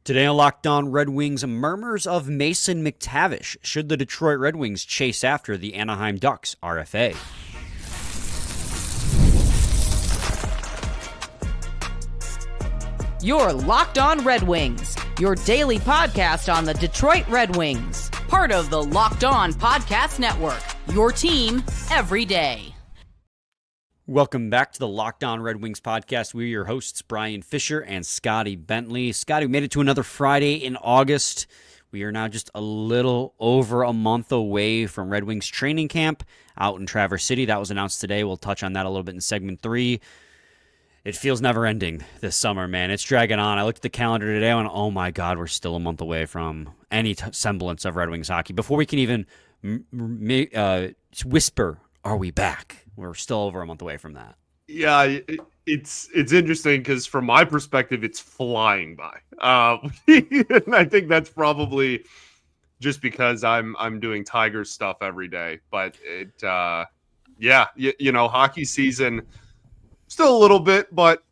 Today on Locked On Red Wings, Murmurs of Mason McTavish. Should the Detroit Red Wings chase after the Anaheim Ducks RFA? You're Locked On Red Wings, your daily podcast on the Detroit Red Wings. Part of the Locked On Podcast Network, your team every day. Welcome back to the Locked On Red Wings podcast. We're your hosts, Brian Fisher and Scotty Bentley. Scotty, we made it to another Friday in August. We are now just a little over a month away from Red Wings training camp out in Traverse City. That was announced today. We'll touch on that a little bit in segment 3. It feels never-ending this summer, man. It's dragging on. I looked at the calendar today and went, oh my God, we're still a month away from any semblance of Red Wings hockey. Before we can even whisper, are we back? We're still over a month away from that. Yeah, it's interesting because from my perspective, it's flying by. And I think that's probably just because I'm doing Tigers stuff every day. But hockey season still a little bit, but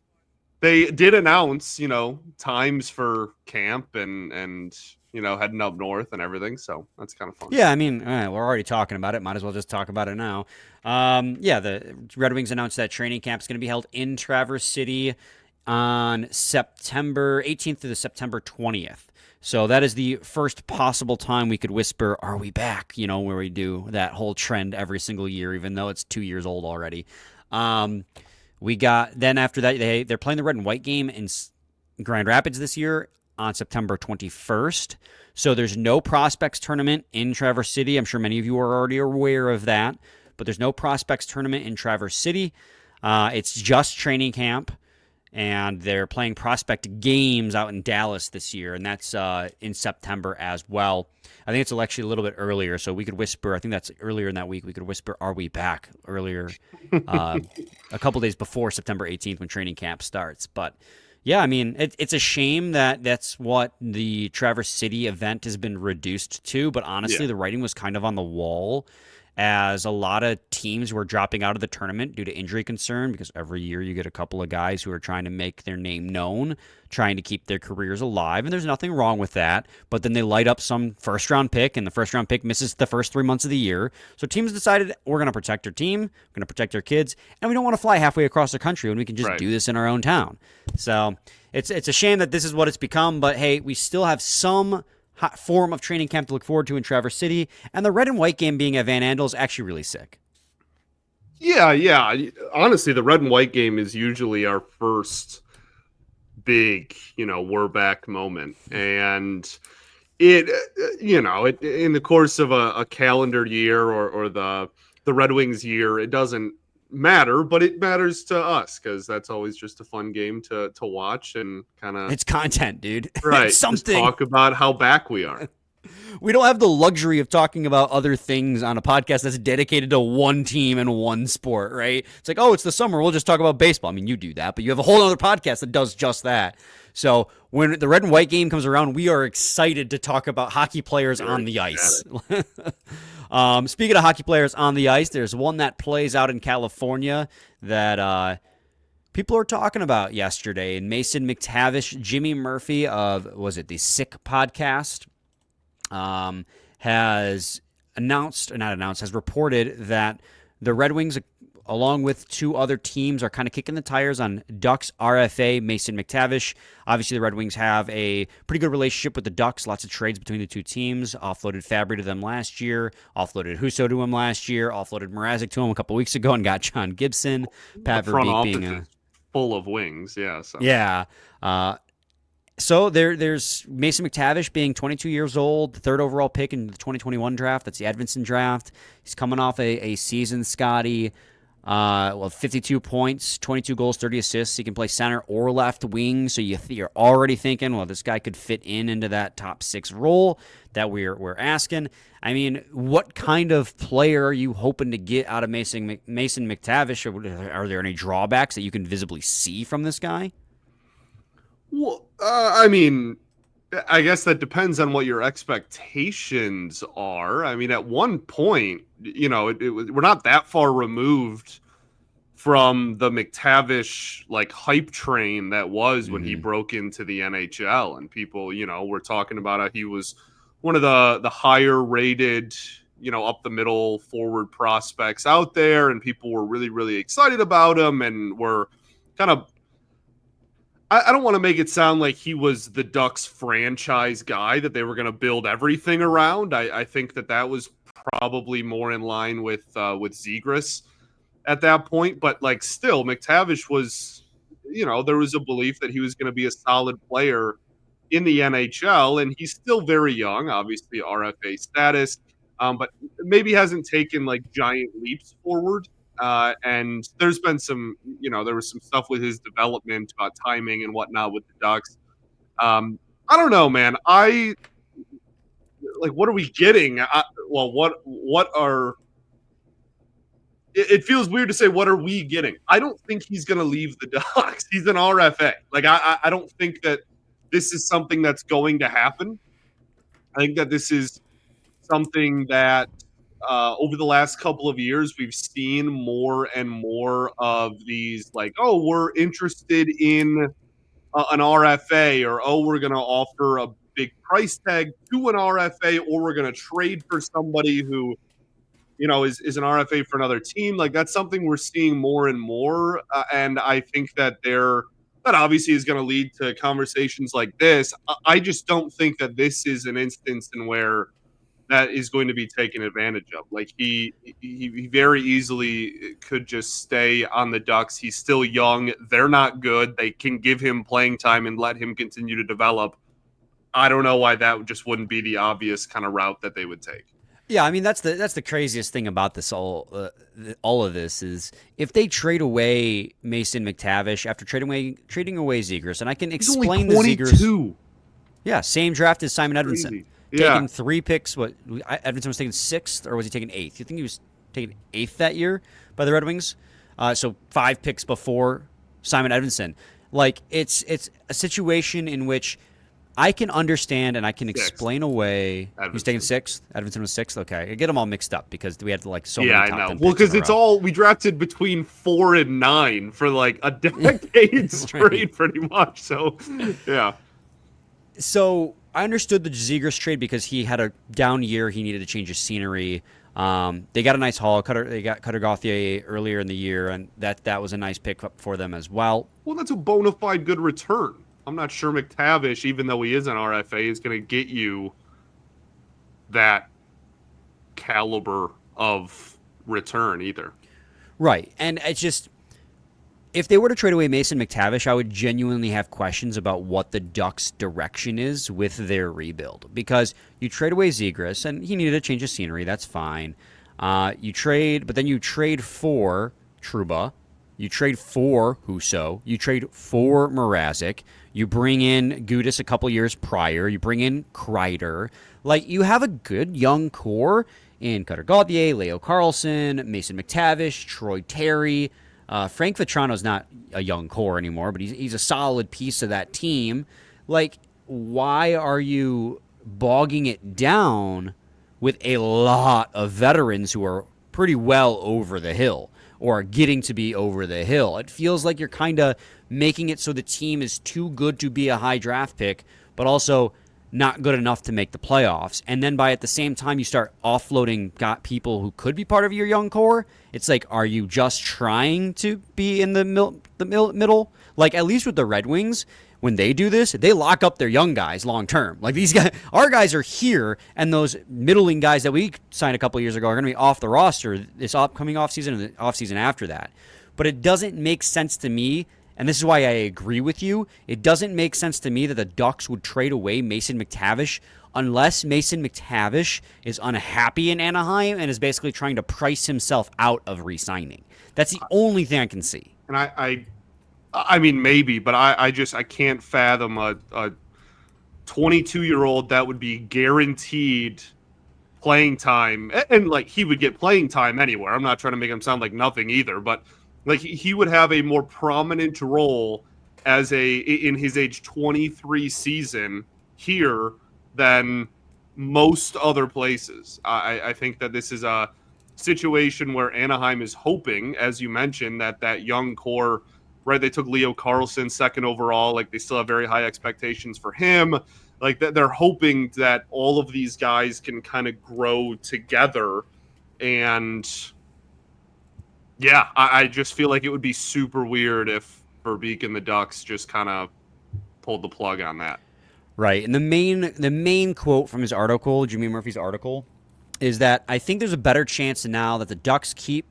they did announce, times for camp and heading up north and everything. So that's kind of fun. Yeah, I mean, we're already talking about it. Might as well just talk about it now. The Red Wings announced that training camp is going to be held in Traverse City on September 18th to the September 20th. So that is the first possible time we could whisper, are we back? Where we do that whole trend every single year, even though it's 2 years old already. Then after that, they're playing the red and white game in Grand Rapids this year on September 21st. So there's no prospects tournament in Traverse City. I'm sure many of you are already aware of that, but there's no prospects tournament in Traverse City. It's just training camp, and they're playing prospect games out in Dallas this year, and that's in September as well. I think it's actually a little bit earlier, so we could whisper, I think that's earlier in that week, we could whisper, are we back? Earlier, a couple days before September 18th when training camp starts. But yeah, I mean, it's a shame that that's what the Traverse City event has been reduced to, but honestly, the writing was kind of on the wall as a lot of teams were dropping out of the tournament due to injury concern, because every year you get a couple of guys who are trying to make their name known, trying to keep their careers alive, and there's nothing wrong with that, but then they light up some first-round pick, and the first-round pick misses the first 3 months of the year, so teams decided, we're going to protect our team, we're going to protect our kids, and we don't want to fly halfway across the country when we can just do this in our own town. So it's a shame that this is what it's become, but hey, we still have some form of training camp to look forward to in Traverse City, and the red and white game being at Van Andel is actually really sick. Yeah. Honestly, the red and white game is usually our first big, we're back moment. And it in the course of a calendar year or the Red Wings year, it doesn't matter, but it matters to us because that's always just a fun game to watch and kind of, it's content, dude. Right. It's something. Just talk about how back we are. We don't have the luxury of talking about other things on a podcast that's dedicated to one team and one sport, right? It's like, oh, it's the summer, we'll just talk about baseball. I mean, you do that, but you have a whole other podcast that does just that. So when the red and white game comes around, we are excited to talk about hockey players on the ice. Speaking of hockey players on the ice, there's one that plays out in California that people are talking about yesterday. And Mason McTavish, Jimmy Murphy of, the Sick podcast, has reported that the Red Wings, along with 2 other teams, are kind of kicking the tires on Ducks RFA Mason McTavish. Obviously, the Red Wings have a pretty good relationship with the Ducks. Lots of trades between the 2 teams. Offloaded Fabry to them last year. Offloaded Husso to him last year. Offloaded Mrazek to him a couple weeks ago and got John Gibson. Pat Verbeek being full of wings, yeah. So. Yeah. So there's Mason McTavish being 22 years old, the 3rd overall pick in the 2021 draft. That's the Edvinson draft. He's coming off a season, Scotty. 52 points, 22 goals, 30 assists. He can play center or left wing, so you're already thinking, well, this guy could fit into that top 6 role that we're asking. I mean, what kind of player are you hoping to get out of Mason McTavish? Are there any drawbacks that you can visibly see from this guy? Well, I mean, I guess that depends on what your expectations are. I mean, at one point, we're not that far removed from the McTavish like hype train that was when he Mhm. broke into the NHL, and people, were talking about how he was one of the higher rated, up the middle forward prospects out there, and people were really, really excited about him and were kind of I don't want to make it sound like he was the Ducks franchise guy that they were going to build everything around. I think that was probably more in line with Zegras at that point. But like still, McTavish was, there was a belief that he was going to be a solid player in the NHL, and he's still very young, obviously RFA status, but maybe hasn't taken like giant leaps forward. And there's been some, there was some stuff with his development about timing and whatnot with the Ducks. I don't know, man. What are we getting? What are? It feels weird to say, what are we getting? I don't think he's going to leave the Ducks. He's an RFA. I don't think that this is something that's going to happen. I think that this is something that over the last couple of years, we've seen more and more of these like, oh, we're interested in an RFA, or oh, we're going to offer a big price tag to an RFA, or we're going to trade for somebody who, is an RFA for another team. Like that's something we're seeing more and more. And I think that that obviously is going to lead to conversations like this. I just don't think that this is an instance in where that is going to be taken advantage of. Like he very easily could just stay on the Ducks. He's still young. They're not good. They can give him playing time and let him continue to develop. I don't know why that just wouldn't be the obvious kind of route that they would take. Yeah, I mean that's the craziest thing about this all of this is if they trade away Mason McTavish after trading away Zegras, and I can explain the Zegras. Yeah, same draft as Simon Edvinsson. Yeah. Taking 3 picks. What Edvinsson was taken 6th, or was he taken 8th? You think he was taken 8th that year by the Red Wings? So 5 picks before Simon Edvinsson. Like it's a situation in which I can understand and I can explain away. Edvinsson. He was taken 6th. Edvinsson was 6th. Okay, I get them all mixed up because we had like so many. Yeah, I know. Well, because it's all we drafted between 4 and 9 for like a decade straight, pretty much. So, yeah. So I understood the Zegras trade because he had a down year. He needed to change his scenery. They got a nice haul. They got Cutter Gauthier earlier in the year, and that was a nice pickup for them as well. Well, that's a bona fide good return. I'm not sure McTavish, even though he is an RFA, is going to get you that caliber of return either. Right. And it's just, if they were to trade away Mason McTavish, I would genuinely have questions about what the Ducks' direction is with their rebuild. Because you trade away Zegras, and he needed a change of scenery. That's fine. But then you trade for Trouba. You trade for Husso. You trade for Mrazek. You bring in Gudas a couple years prior. You bring in Kreider. Like, you have a good young core in Cutter Gauthier, Leo Carlson, Mason McTavish, Troy Terry. Frank Vetrano's not a young core anymore, but he's a solid piece of that team. Like, why are you bogging it down with a lot of veterans who are pretty well over the hill or are getting to be over the hill? It feels like you're kind of making it so the team is too good to be a high draft pick, but also not good enough to make the playoffs. And then at the same time you start offloading people who could be part of your young core, it's like, are you just trying to be in the middle? Like, at least with the Red Wings, when they do this, they lock up their young guys long term. Like, these guys, our guys are here, and those middling guys that we signed a couple years ago are going to be off the roster this upcoming offseason and the offseason after that. But it doesn't make sense to me, and this is why I agree with you, it doesn't make sense to me that the Ducks would trade away Mason McTavish unless Mason McTavish is unhappy in Anaheim and is basically trying to price himself out of re-signing. That's the only thing I can see. And I mean, maybe, but I can't fathom a 22-year-old that would be guaranteed playing time. And like, he would get playing time anywhere. I'm not trying to make him sound like nothing either, but like, he would have a more prominent role in his age 23 season here than most other places. I think that this is a situation where Anaheim is hoping, as you mentioned, that young core, right? They took Leo Carlson second overall. Like, they still have very high expectations for him. Like, that they're hoping that all of these guys can kind of grow together. And yeah, I just feel like it would be super weird if Verbeek and the Ducks just kind of pulled the plug on that. Right. And the main quote from his article, Jimmy Murphy's article, is that I think there's a better chance now that the Ducks keep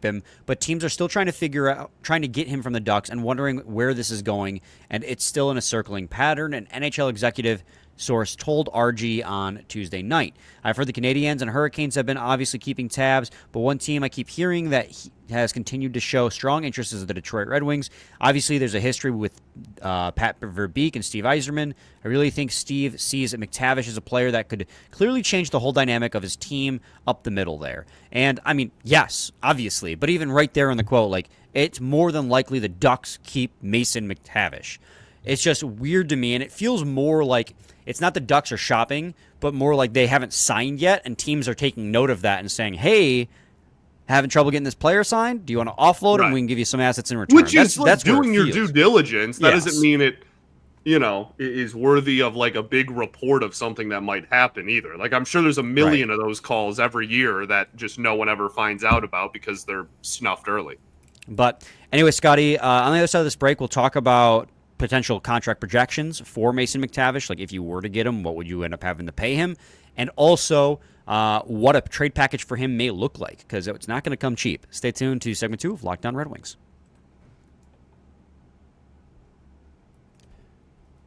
him, but teams are still trying to get him from the Ducks and wondering where this is going, and it's still in a circling pattern. An NHL executive source told RG on Tuesday night. I've heard the Canadiens and Hurricanes have been obviously keeping tabs, but one team I keep hearing that has continued to show strong interest is the Detroit Red Wings. Obviously, there's a history with Pat Verbeek and Steve Yzerman. I really think Steve sees McTavish as a player that could clearly change the whole dynamic of his team up the middle there. And, I mean, yes, obviously, but even right there in the quote, like, it's more than likely the Ducks keep Mason McTavish. It's just weird to me, and it feels more like it's not the Ducks are shopping, but more like they haven't signed yet, and teams are taking note of that and saying, hey, having trouble getting this player signed? Do you want to offload him? We can give you some assets in return. Which is that's doing your due diligence. That doesn't mean it, is worthy of like a big report of something that might happen either. Like, I'm sure there's a million of those calls every year that just no one ever finds out about because they're snuffed early. But anyway, Scotty, on the other side of this break, we'll talk about potential contract projections for Mason McTavish. Like, if you were to get him, what would you end up having to pay him? And also what a trade package for him may look like, because it's not going to come cheap. Stay tuned to segment 2 of Locked On Red Wings.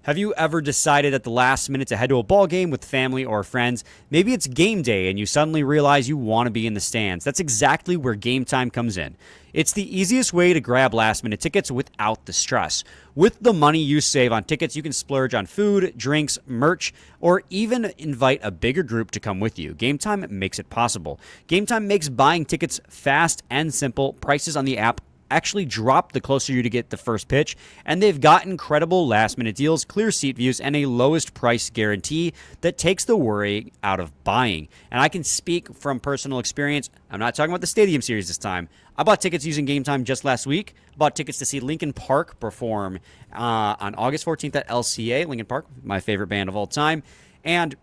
Have you ever decided at the last minute to head to a ball game with family or friends? Maybe it's game day and you suddenly realize you want to be in the stands. That's exactly where GameTime comes in. It's the easiest way to grab last-minute tickets without the stress. With the money you save on tickets, you can splurge on food, drinks, merch, or even invite a bigger group to come with you. GameTime makes it possible. GameTime makes buying tickets fast and simple. Prices on the app actually drop the closer you to get the first pitch, and they've got incredible last-minute deals, clear seat views, and a lowest price guarantee that takes the worry out of buying. And I can speak from personal experience. I'm not talking about the Stadium Series this time. I bought tickets using GameTime just last week. I bought tickets to see Linkin Park perform on August 14th at LCA. Linkin Park, my favorite band of all time. And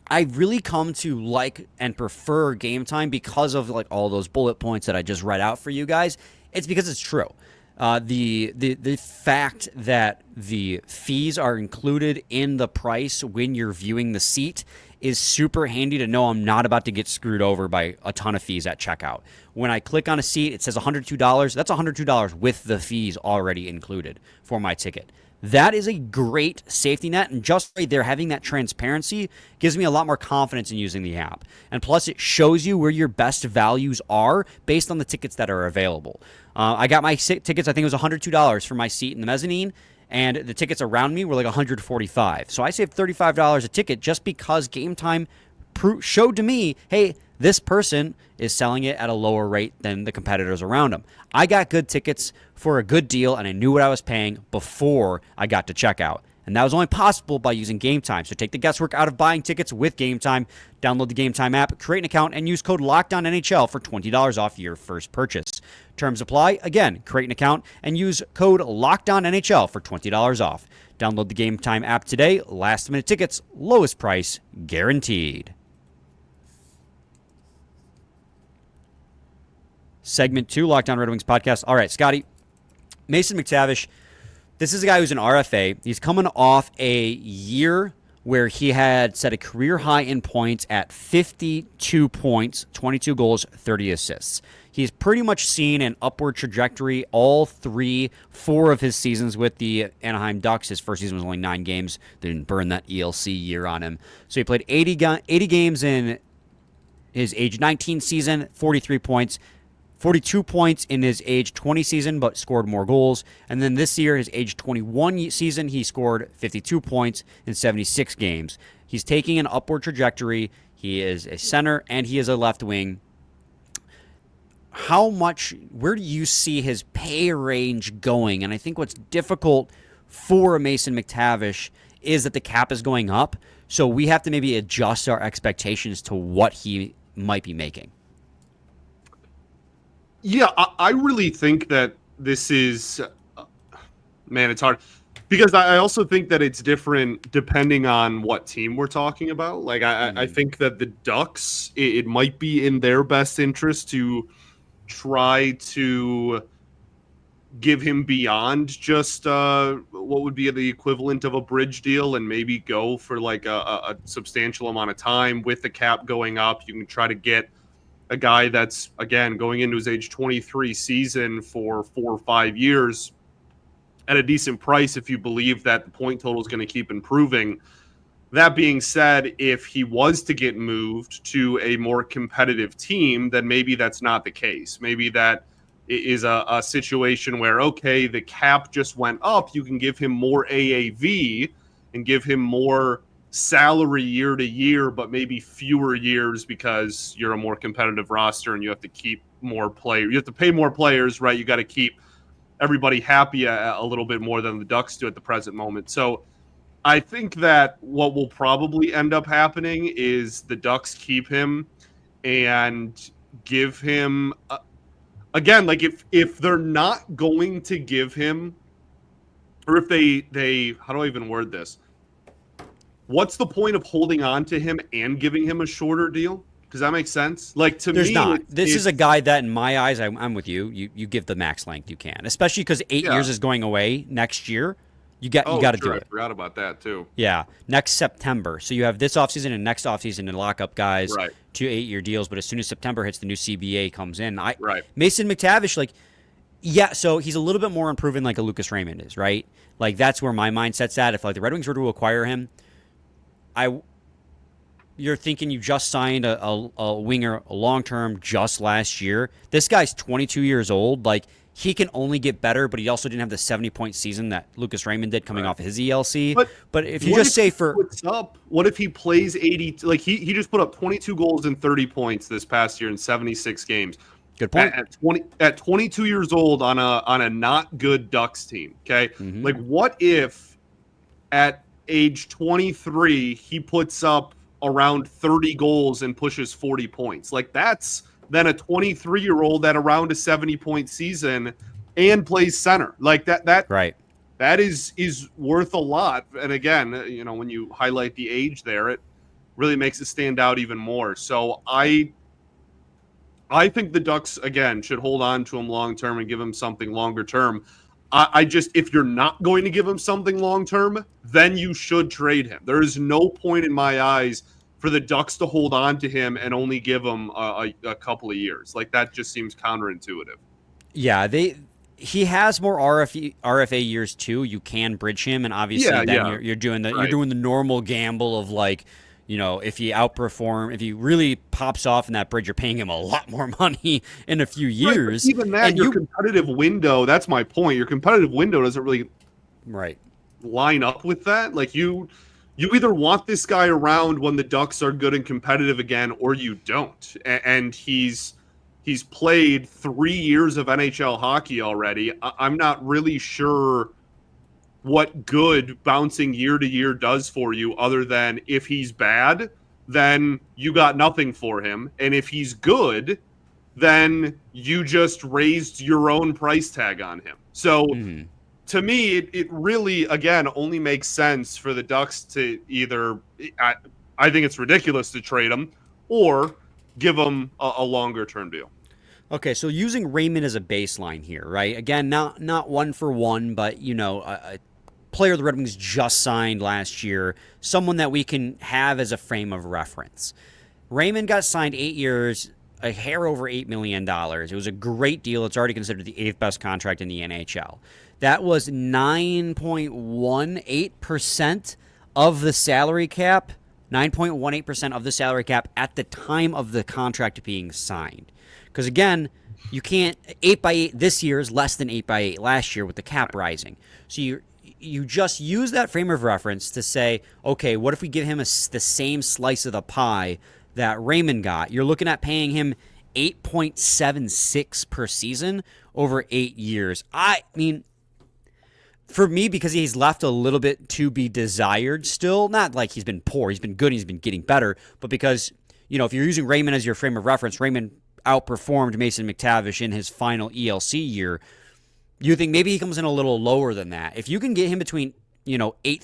I've really come to like and prefer GameTime because of like all those bullet points that I just read out for you guys. It's because it's true. The fact that the fees are included in the price when you're viewing the seat is super handy to know I'm not about to get screwed over by a ton of fees at checkout. When I click on a seat, it says $102. That's $102 with the fees already included for my ticket. That is a great safety net, and just right there, having that transparency gives me a lot more confidence in using the app. And plus, it shows you where your best values are based on the tickets that are available. I got my tickets, I think it was $102 for my seat in the mezzanine, and the tickets around me were like $145. So I saved $35 a ticket just because GameTime showed to me, hey, this person is selling it at a lower rate than the competitors around them. I got good tickets for a good deal, and I knew what I was paying before I got to checkout. And that was only possible by using GameTime. So take the guesswork out of buying tickets with GameTime. Download the GameTime app, create an account, and use code LOCKEDONNHL for $20 off your first purchase. Terms apply. Again, create an account and use code LOCKEDONNHL for $20 off. Download the GameTime app today. Last-minute tickets, lowest price guaranteed. Segment 2, Locked On Red Wings podcast. All right, Scotty, Mason McTavish, this is a guy who's an RFA. He's coming off a year where he had set a career high in points at 52 points, 22 goals, 30 assists. He's pretty much seen an upward trajectory all 4 of his seasons with the Anaheim Ducks. His first season was only 9 games. They didn't burn that ELC year on him. So he played 80 games in his age 19 season, 43 points. 42 points in his age 20 season, but scored more goals. And then this year, his age 21 season, he scored 52 points in 76 games. He's taking an upward trajectory. He is a center, and he is a left wing. Where do you see his pay range going? And I think what's difficult for Mason McTavish is that the cap is going up. So we have to maybe adjust our expectations to what he might be making. Yeah, I really think that this is, man, it's hard because I also think that it's different depending on what team we're talking about. Like, I think that the Ducks, it might be in their best interest to try to give him beyond just what would be the equivalent of a bridge deal and maybe go for like a substantial amount of time with the cap going up. You can try to get a guy that's, again, going into his age 23 season for 4 or 5 years at a decent price if you believe that the point total is going to keep improving. That being said, if he was to get moved to a more competitive team, then maybe that's not the case. Maybe that is a situation where, okay, the cap just went up. You can give him more AAV and give him more salary year to year, but maybe fewer years because you're a more competitive roster and you have to keep more players. You have to pay more players, right? You got to keep everybody happy a little bit more than the Ducks do at the present moment. So I think that what will probably end up happening is the Ducks keep him and give him again, like if they're not going to give him, or if they how do I even word this? What's the point of holding on to him and giving him a shorter deal? Does that make sense? Like, to There's me, not. This is a guy that, in my eyes, I'm with you. You give the max length you can, especially because 8 years is going away next year. You got to do it. I forgot about that too. Yeah, next September. So you have this offseason and next offseason to lock up guys Right. to 8-year deals. But as soon as September hits, the new CBA comes in. Right. Mason McTavish, like, yeah, so he's a little bit more improving like a Lucas Raymond is, right? Like, that's where my mindset's at. If like the Red Wings were to acquire him, you're thinking you just signed a winger long-term just last year. This guy's 22 years old. Like, he can only get better, but he also didn't have the 70-point season that Lucas Raymond did coming off of his ELC. But if you just say what if he plays 80? Like, he just put up 22 goals and 30 points this past year in 76 games. Good point. At 22 years old on a not good Ducks team. Okay, like, what if at age 23 he puts up around 30 goals and pushes 40 points? Like, that's then a 23-year-old at around a 70-point season and plays center. Like, that right. That is worth a lot. And again, when you highlight the age there, it really makes it stand out even more. So I think the Ducks, again, should hold on to him long term and give him something longer term. I just, if you're not going to give him something long term, then you should trade him. There is no point in my eyes for the Ducks to hold on to him and only give him a couple of years. Like, that just seems counterintuitive. Yeah, he has more RFA years too. You can bridge him, and obviously you're doing the normal gamble of, like, if he really pops off in that bridge, you're paying him a lot more money in a few years. Right, even that, and your competitive window, that's my point. Your competitive window doesn't really line up with that. Like, you either want this guy around when the Ducks are good and competitive again, or you don't. And he's played 3 years of NHL hockey already. I'm not really sure what good bouncing year to year does for you, other than if he's bad, then you got nothing for him. And if he's good, then you just raised your own price tag on him. So to me, it really, again, only makes sense for the Ducks to either, I think it's ridiculous to trade him, or give him a longer term deal. Okay, so using Raymond as a baseline here, right? Again, not one for one, but a player the Red Wings just signed last year, someone that we can have as a frame of reference. Raymond got signed 8 years, a hair over $8 million. It was a great deal. It's already considered the 8th best contract in the NHL. That was 9.18% of the salary cap, 9.18% of the salary cap at the time of the contract being signed. Because, again, you can't, 8x8 this year is less than 8x8 last year with the cap rising. So you just use that frame of reference to say, okay, what if we give him the same slice of the pie that Raymond got? You're looking at paying him $8.76 per season over 8 years. I mean, for me, because he's left a little bit to be desired still, not like he's been poor, he's been good, he's been getting better, but because, if you're using Raymond as your frame of reference, Raymond, outperformed Mason McTavish in his final ELC year. You think maybe he comes in a little lower than that. If you can get him between 8.3,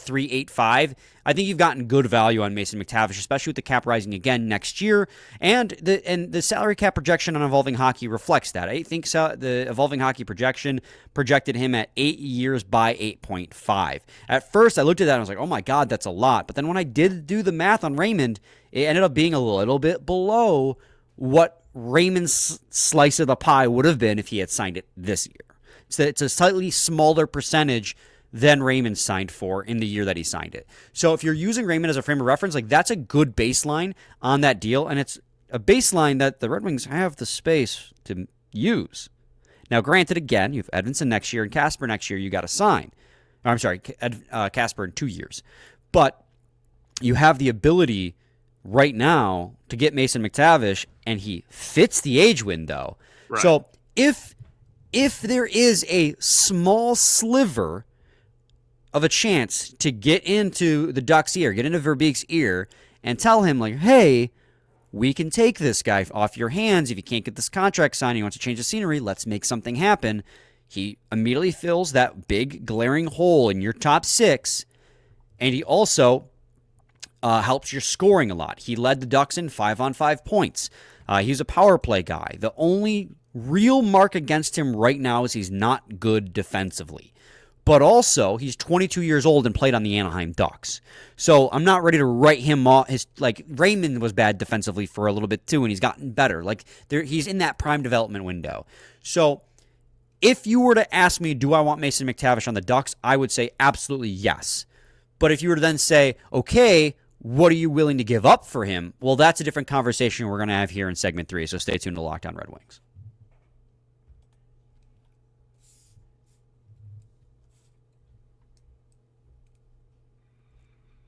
8.5, I think you've gotten good value on Mason McTavish, especially with the cap rising again next year. And the salary cap projection on Evolving Hockey reflects that. I think the Evolving Hockey projection projected him at 8 years by 8.5. At first, I looked at that and I was like, oh my God, that's a lot. But then when I did do the math on Raymond, it ended up being a little bit below what Raymond's slice of the pie would have been if he had signed it this year. So it's a slightly smaller percentage than Raymond signed for in the year that he signed it. So if you're using Raymond as a frame of reference, like that's a good baseline on that deal, and it's a baseline that the Red Wings have the space to use. Now, granted, again, you have Edvinsson next year and Casper next year you got to sign. I'm sorry, Casper in 2 years. But you have the ability right now to get Mason McTavish, and he fits the age window. Right. So if there is a small sliver of a chance to get into the Ducks' ear, get into Verbeek's ear, and tell him, like, hey, we can take this guy off your hands. If you can't get this contract signed, you want to change the scenery, let's make something happen. He immediately fills that big glaring hole in your top six, and he also helps your scoring a lot. He led the Ducks in 5-on-5 points. He's a power play guy. The only real mark against him right now is he's not good defensively. But also, he's 22 years old and played on the Anaheim Ducks. So I'm not ready to write him off. Raymond was bad defensively for a little bit too, and he's gotten better. He's in that prime development window. So if you were to ask me, do I want Mason McTavish on the Ducks, I would say absolutely yes. But if you were to then say, okay, what are you willing to give up for him? Well, that's a different conversation we're going to have here in segment 3. So stay tuned to Locked On Red Wings.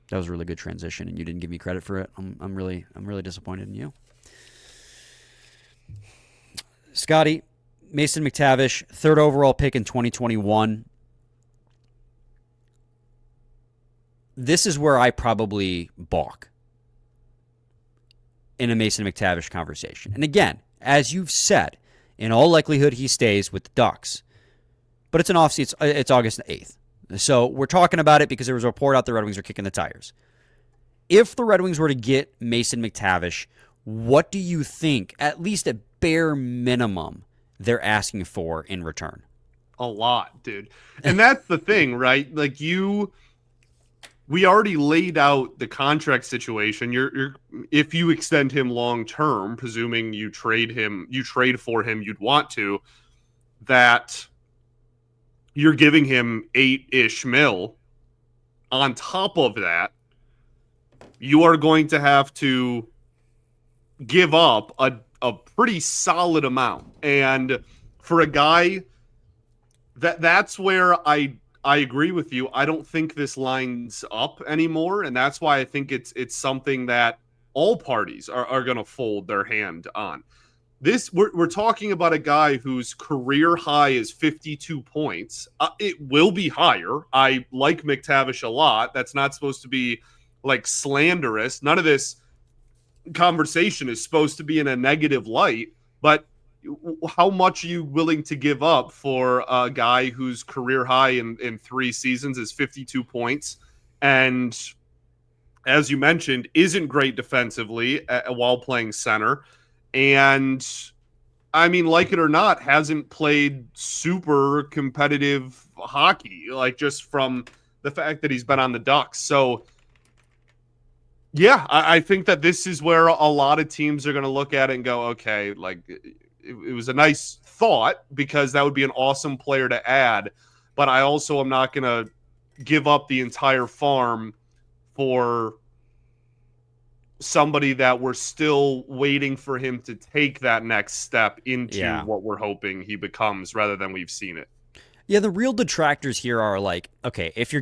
That was a really good transition, and you didn't give me credit for it. I'm really disappointed in you. Scotty, Mason McTavish, 3rd overall pick in 2021. This is where I probably balk in a Mason McTavish conversation. And again, as you've said, in all likelihood, he stays with the Ducks. But it's an offseason. It's August 8th. So we're talking about it because there was a report out the Red Wings are kicking the tires. If the Red Wings were to get Mason McTavish, what do you think, at least a bare minimum, they're asking for in return? A lot, dude. And that's the thing, right? We already laid out the contract situation. You're if you extend him long term, presuming you trade for him, you'd want to, that you're giving him $8-ish million. On top of that, you are going to have to give up a pretty solid amount. And for a guy, that's where I agree with you. I don't think this lines up anymore, and that's why I think it's something that all parties are going to fold their hand on. We're talking about a guy whose career high is 52 points. It will be higher. I like McTavish a lot. That's not supposed to be slanderous. None of this conversation is supposed to be in a negative light, but how much are you willing to give up for a guy whose career high in 3 seasons is 52 points and, as you mentioned, isn't great defensively while playing center? And, I mean, like it or not, hasn't played super competitive hockey, just from the fact that he's been on the Ducks. So, yeah, I think that this is where a lot of teams are going to look at it and go, okay, it was a nice thought because that would be an awesome player to add, but I also am not going to give up the entire farm for somebody that we're still waiting for him to take that next step into what we're hoping he becomes rather than we've seen it. Yeah, the real detractors here are okay, if you're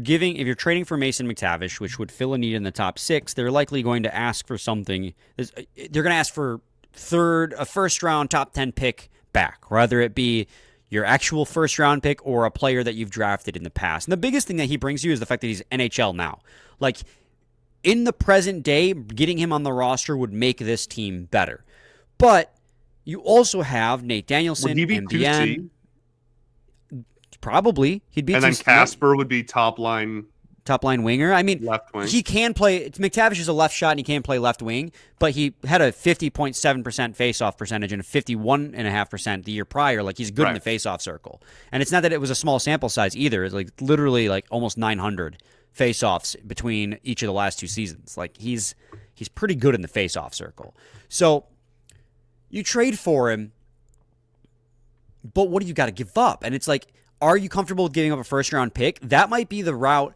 trading for Mason McTavish, which would fill a need in the top 6, they're likely going to ask for something. They're going to ask for a first-round top 10 pick back, whether it be your actual first-round pick or a player that you've drafted in the past. And the biggest thing that he brings you is the fact that he's NHL now. In the present day, getting him on the roster would make this team better. But You also have Nate Danielson, Would he be MBN. 2C? Probably. He'd be And then 2C. Casper would be top line Winger. I mean, left wing. he can play. McTavish is a left shot and he can play left wing, but he had a 50.7% face-off percentage and a 51.5% the year prior. Like, he's good in the face-off circle. And it's not that it was a small sample size either. It's like literally like almost 900 face-offs between each of the last 2 seasons. Like, he's pretty good in the face-off circle. So you trade for him, but what do you got to give up? And it's like, are you comfortable with giving up a first-round pick? That might be the route.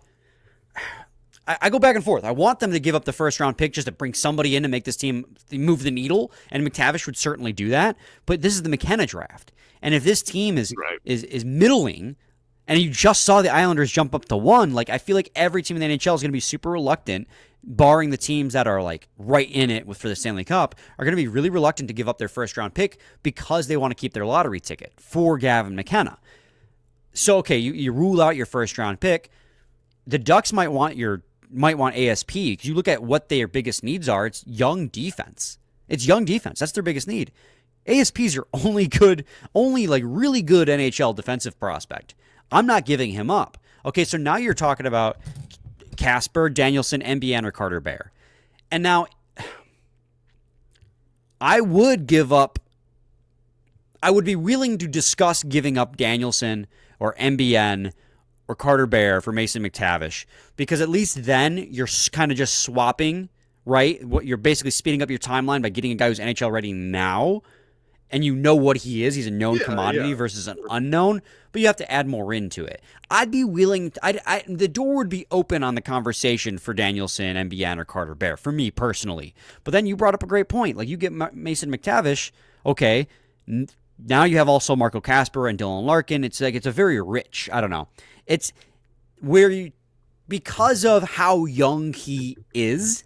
I go back and forth. I want them to give up the first-round pick just to bring somebody in to make this team move the needle, and McTavish would certainly do that. But this is the McKenna draft. And if this team is middling, and you just saw the Islanders jump up to 1, like, I feel like every team in the NHL is going to be super reluctant, barring the teams that are like right in it for the Stanley Cup, are going to be really reluctant to give up their first-round pick because they want to keep their lottery ticket for Gavin McKenna. So, okay, you rule out your first-round pick. The Ducks might want ASP, because you look at what their biggest needs are. It's young defense. That's their biggest need. ASP's are only like really good NHL defensive prospect. I'm not giving him up. Okay, so now you're talking about Casper, Danielson, MBN, or Carter Bear. And now I would be willing to discuss giving up Danielson or MBN or Carter Bear for Mason McTavish, because at least then you're kind of just swapping, right? You're basically speeding up your timeline by getting a guy who's NHL ready now, and you know what he is. He's a known commodity versus an unknown, but you have to add more into it. I'd be willing. The door would be open on the conversation for Danielson, MBN, or Carter Bear for me personally. But then you brought up a great point. Like, you get Mason McTavish, okay. Now you have also Marco Casper and Dylan Larkin. It's like, it's a very rich. I don't know. It's where because of how young he is,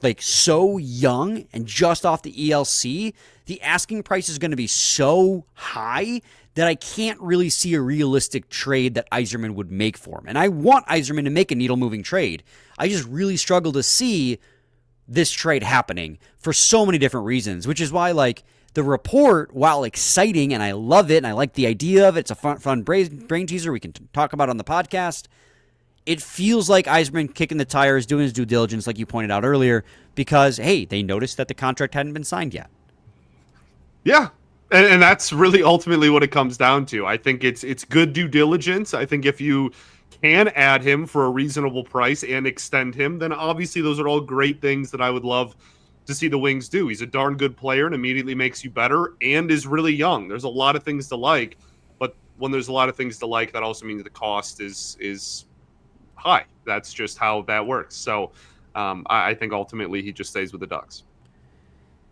like so young and just off the ELC, the asking price is going to be so high that I can't really see a realistic trade that Yzerman would make for him. And I want Yzerman to make a needle-moving trade. I just really struggle to see this trade happening for so many different reasons, which is why, like, the report, while exciting, and I love it, and I like the idea of it, it's a fun brain teaser we can talk about on the podcast, it feels like Yzerman kicking the tires, doing his due diligence, like you pointed out earlier, because, hey, they noticed that the contract hadn't been signed yet. Yeah, and that's really ultimately what it comes down to. I think it's good due diligence. I think if you can add him for a reasonable price and extend him, then obviously those are all great things that I would love to see the Wings do. He's a darn good player and immediately makes you better and is really young. There's a lot of things to like, but when there's a lot of things to like, that also means the cost is high. That's just how that works. So I think ultimately he just stays with the Ducks.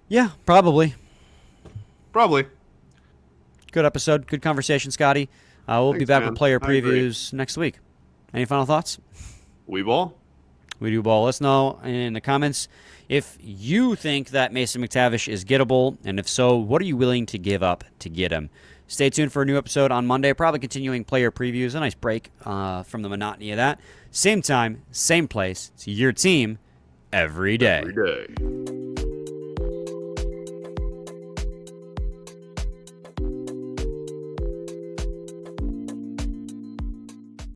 Yeah, probably. Good episode. Good conversation, Scotty. We'll be back with player previews next week. Any final thoughts? We ball. We do ball. Let us know in the comments if you think that Mason McTavish is gettable, and if so, what are you willing to give up to get him? Stay tuned for a new episode on Monday, probably continuing player previews. A nice break from the monotony of that. Same time, same place. It's your team every day. Every day.